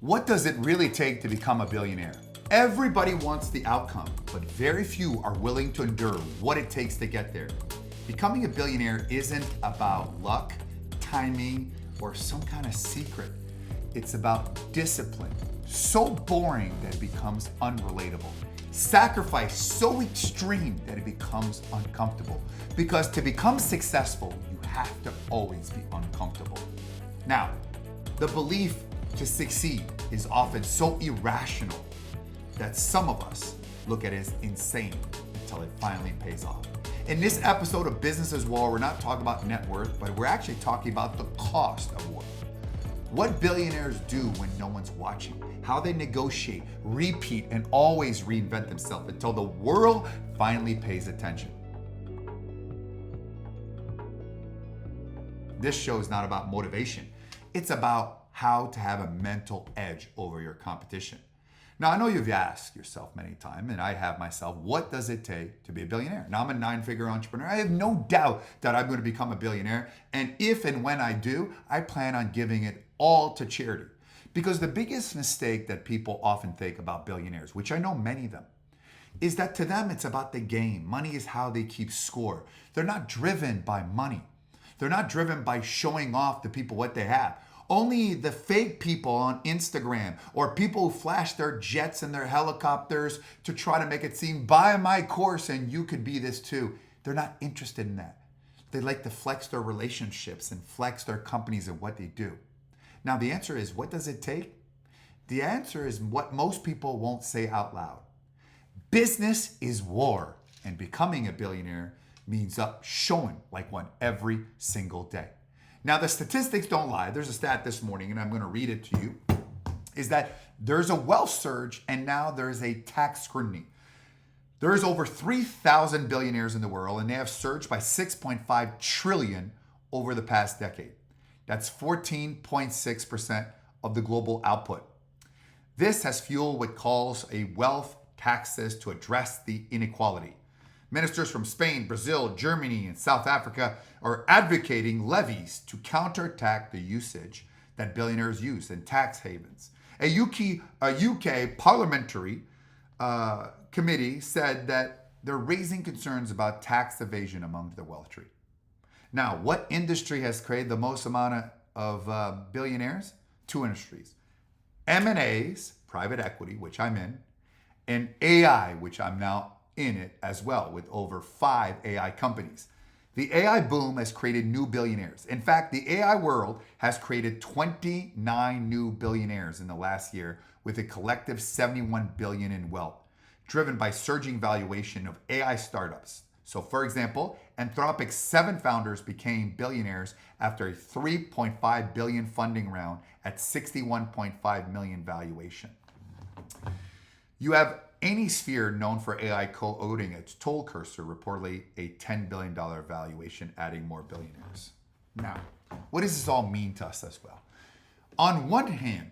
What does it really take to become a billionaire? Everybody wants the outcome, but very few are willing to endure what it takes to get there. Becoming a billionaire isn't about luck, timing, or some kind of secret. It's about discipline, so boring that it becomes unrelatable. Sacrifice so extreme that it becomes uncomfortable. Because to become successful, you have to always be uncomfortable. Now, the belief to succeed is often so irrational that some of us look at it as insane until it finally pays off. In this episode of Business as War, we're not talking about net worth, but we're actually talking about the cost of war. What billionaires do when no one's watching, how they negotiate, repeat, and always reinvent themselves until the world finally pays attention. This show is not about motivation. It's about how to have a mental edge over your competition. Now, I know you've asked yourself many times, and I have myself, what does it take to be a billionaire? Now, I'm a 9-figure entrepreneur. I have no doubt that I'm going to become a billionaire. And if and when I do, I plan on giving it all to charity. Because the biggest mistake that people often think about billionaires, which I know many of them, is that to them, it's about the game. Money is how they keep score. They're not driven by money. They're not driven by showing off to people what they have. Only the fake people on Instagram or people who flash their jets and their helicopters to try to make it seem, buy my course and you could be this too. They're not interested in that. They like to flex their relationships and flex their companies and what they do. Now the answer is, what does it take? The answer is what most people won't say out loud. Business is war, and becoming a billionaire means showing like one every single day. Now, the statistics don't lie. There's a stat this morning, and I'm going to read it to you, is that there's a wealth surge, and now there's a tax scrutiny. There's over 3,000 billionaires in the world, and they have surged by 6.5 trillion over the past decade. That's 14.6% of the global output. This has fueled what calls a wealth taxes to address the inequality. Ministers from Spain, Brazil, Germany, and South Africa are advocating levies to counterattack the usage that billionaires use in tax havens. A UK parliamentary committee said that they're raising concerns about tax evasion among the wealthy. Now, what industry has created the most amount of billionaires? Two industries. M&As, private equity, which I'm in, and AI, which I'm now in it as well, with over 5 AI companies. The AI boom has created new billionaires. In fact, the AI world has created 29 new billionaires in the last year, with a collective 71 billion in wealth, driven by surging valuation of AI startups. So for example, Anthropic's 7 founders became billionaires after a 3.5 billion funding round at 61.5 million valuation. You have Anysphere, known for AI coding its toll cursor, reportedly a $10 billion valuation, adding more billionaires. Now, what does this all mean to us as well? On one hand,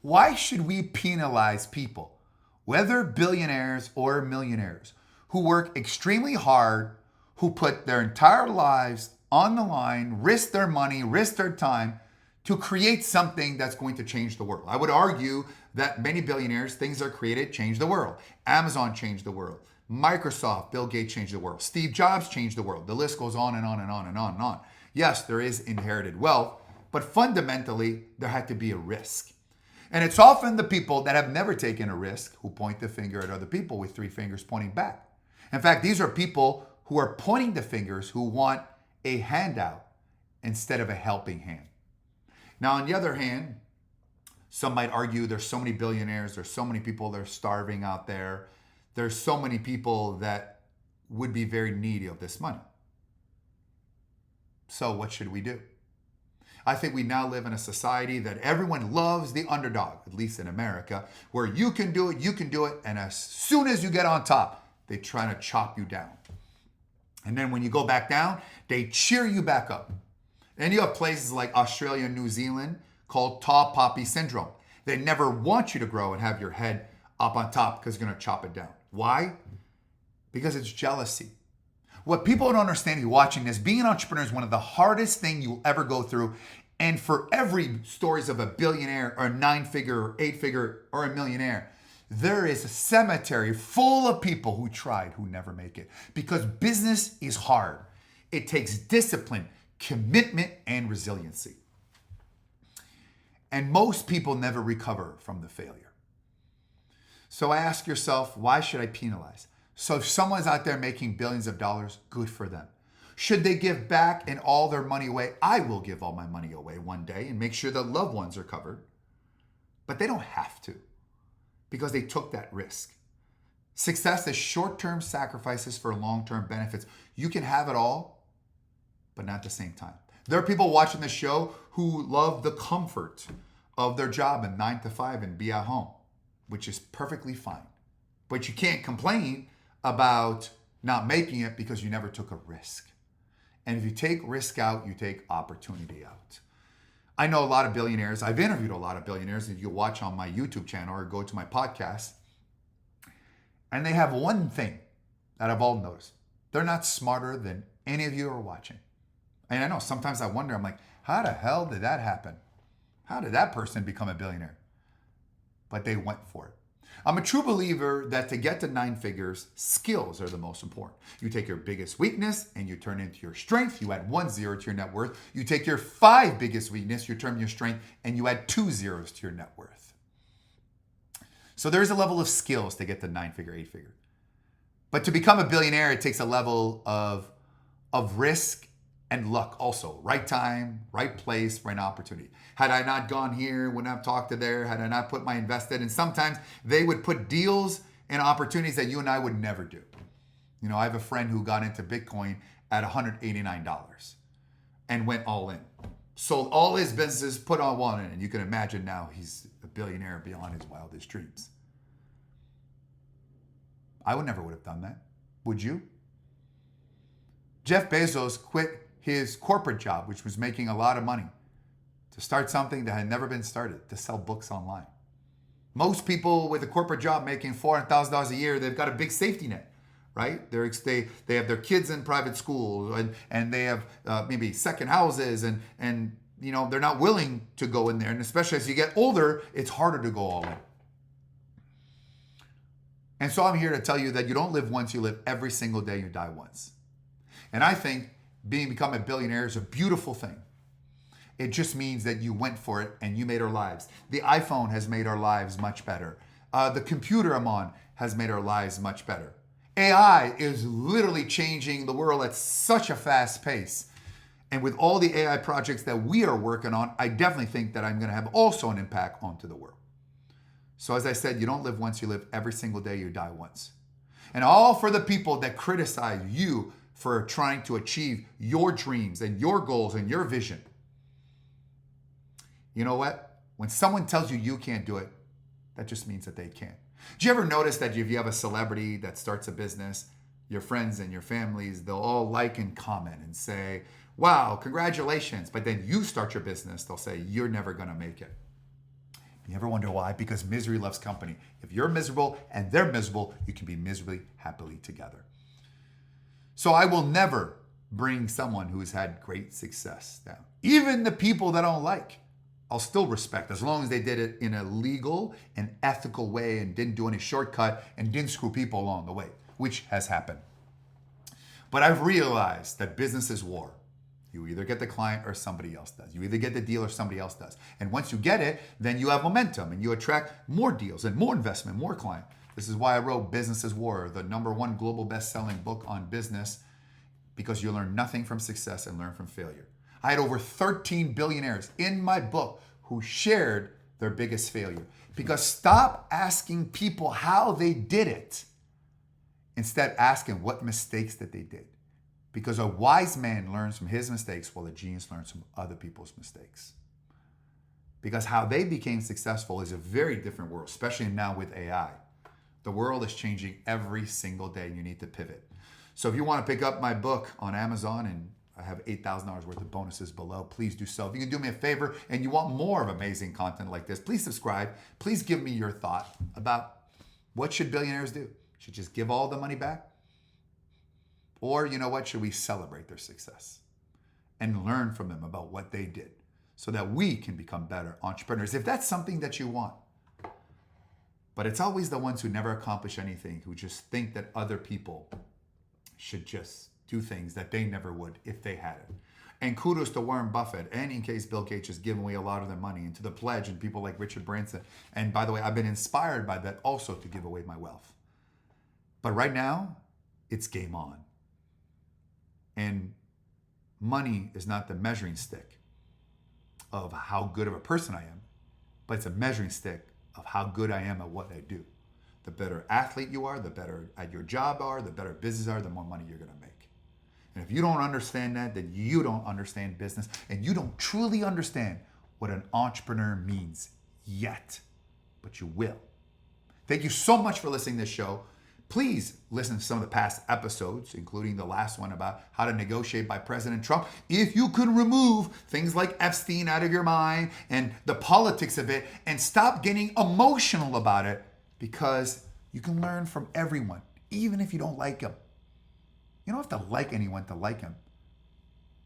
why should we penalize people, whether billionaires or millionaires, who work extremely hard, who put their entire lives on the line, risk their money, risk their time, to create something that's going to change the world? I would argue that many billionaires, things are created, change the world. Amazon changed the world. Microsoft, Bill Gates changed the world. Steve Jobs changed the world. The list goes on and on and on and on and on. Yes, there is inherited wealth, but fundamentally, there had to be a risk. And it's often the people that have never taken a risk who point the finger at other people with 3 fingers pointing back. In fact, these are people who are pointing the fingers who want a handout instead of a helping hand. Now, on the other hand, some might argue there's so many billionaires, there's so many people that are starving out there, there's so many people that would be very needy of this money. So what should we do? I think we now live in a society that everyone loves the underdog, at least in America, where you can do it, and as soon as you get on top, they try to chop you down. And then when you go back down, they cheer you back up. And you have places like Australia and New Zealand called tall poppy syndrome. They never want you to grow and have your head up on top because they're going to chop it down. Why? Because it's jealousy. What people don't understand, if you're watching this, being an entrepreneur is one of the hardest things you'll ever go through And for every stories of a billionaire or a 9-figure or 8-figure or a millionaire, there is a cemetery full of people who tried, who never make it. Because business is hard. It takes discipline, commitment, and resiliency. And most people never recover from the failure. So ask yourself, why should I penalize? So if someone's out there making billions of dollars, good for them. Should they give back and all their money away? I will give all my money away one day and make sure that loved ones are covered. But they don't have to, because they took that risk. Success is short-term sacrifices for long-term benefits. You can have it all, but not at the same time. There are people watching this show who love the comfort of their job and 9 to 5 and be at home, which is perfectly fine. But you can't complain about not making it because you never took a risk. And if you take risk out, you take opportunity out. I know a lot of billionaires. I've interviewed a lot of billionaires that you watch on my YouTube channel or go to my podcast. And they have one thing that I've all noticed. They're not smarter than any of you are watching. And I know sometimes I wonder, I'm like, how the hell did that happen? How did that person become a billionaire? But they went for it. I'm a true believer that to get to 9 figures, skills are the most important. You take your biggest weakness and you turn it into your strength. You add 1 0 to your net worth. You take your 5 biggest weakness, you turn your strength, and you add 2 zeros to your net worth. So there's a level of skills to get to 9-figure, 8-figure. But to become a billionaire, it takes a level of risk and luck also. Right time, right place, right opportunity. Had I not gone here, wouldn't have talked to there, had I not put my invested, and sometimes they would put deals and opportunities that you and I would never do. You know, I have a friend who got into Bitcoin at $189 and went all in. Sold all his businesses, put on one in, and you can imagine now he's a billionaire beyond his wildest dreams. I would have done that. Would you? Jeff Bezos quit his corporate job, which was making a lot of money, to start something that had never been started, to sell books online. Most people with a corporate job making $400,000 a year, they've got a big safety net, right? They have their kids in private school, and they have maybe second houses, and you know, they're not willing to go in there. And especially as you get older, it's harder to go all in. And so I'm here to tell you that you don't live once, you live every single day, you die once. And I think become a billionaire is a beautiful thing. It just means that you went for it and you made our lives. The iPhone has made our lives much better. The computer I'm on has made our lives much better. AI is literally changing the world at such a fast pace. And with all the AI projects that we are working on, I definitely think that I'm going to have also an impact onto the world. So as I said, you don't live once, you live every single day, you die once. And all for the people that criticize you for trying to achieve your dreams and your goals and your vision. You know what? When someone tells you you can't do it, that just means that they can't. Do you ever notice that if you have a celebrity that starts a business, your friends and your families, they'll all like and comment and say, wow, congratulations. But then you start your business, they'll say, you're never going to make it. You ever wonder why? Because misery loves company. If you're miserable and they're miserable, you can be miserably happily together. So I will never bring someone who has had great success down. Even the people that I don't like, I'll still respect as long as they did it in a legal and ethical way and didn't do any shortcut and didn't screw people along the way, which has happened. But I've realized that business is war. You either get the client or somebody else does. You either get the deal or somebody else does. And once you get it, then you have momentum and you attract more deals and more investment, more client. This is why I wrote Business is War, the #1 global best-selling book on business, because you learn nothing from success and learn from failure. I had over 13 billionaires in my book who shared their biggest failure. Because stop asking people how they did it. Instead, asking what mistakes that they did. Because a wise man learns from his mistakes while a genius learns from other people's mistakes. Because how they became successful is a very different world, especially now with AI. The world is changing every single day and you need to pivot. So if you want to pick up my book on Amazon, and I have $8,000 worth of bonuses below, please do so. If you can do me a favor and you want more of amazing content like this, please subscribe. Please give me your thought about what should billionaires do? Should just give all the money back? Or, you know what, should we celebrate their success and learn from them about what they did so that we can become better entrepreneurs, if that's something that you want. But it's always the ones who never accomplish anything, who just think that other people should just do things that they never would if they had it. And kudos to Warren Buffett, and in case Bill Gates is giving away a lot of their money, and to the Pledge and people like Richard Branson. And by the way, I've been inspired by that also to give away my wealth. But right now, it's game on. And money is not the measuring stick of how good of a person I am, but it's a measuring stick of how good I am at what I do. The better athlete you are, the better at your job are, the better business are, the more money you're going to make. And if you don't understand that, then you don't understand business, and you don't truly understand what an entrepreneur means yet. But you will. Thank you so much for listening to this show. Please listen to some of the past episodes, including the last one about how to negotiate by President Trump. If you could remove things like Epstein out of your mind and the politics of it, and stop getting emotional about it, because you can learn from everyone, even if you don't like them. You don't have to like anyone to like them,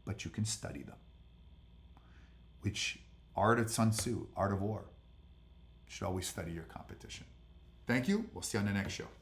but you can study them. Which art of Sun Tzu, art of war, you should always study your competition. Thank you. We'll see you on the next show.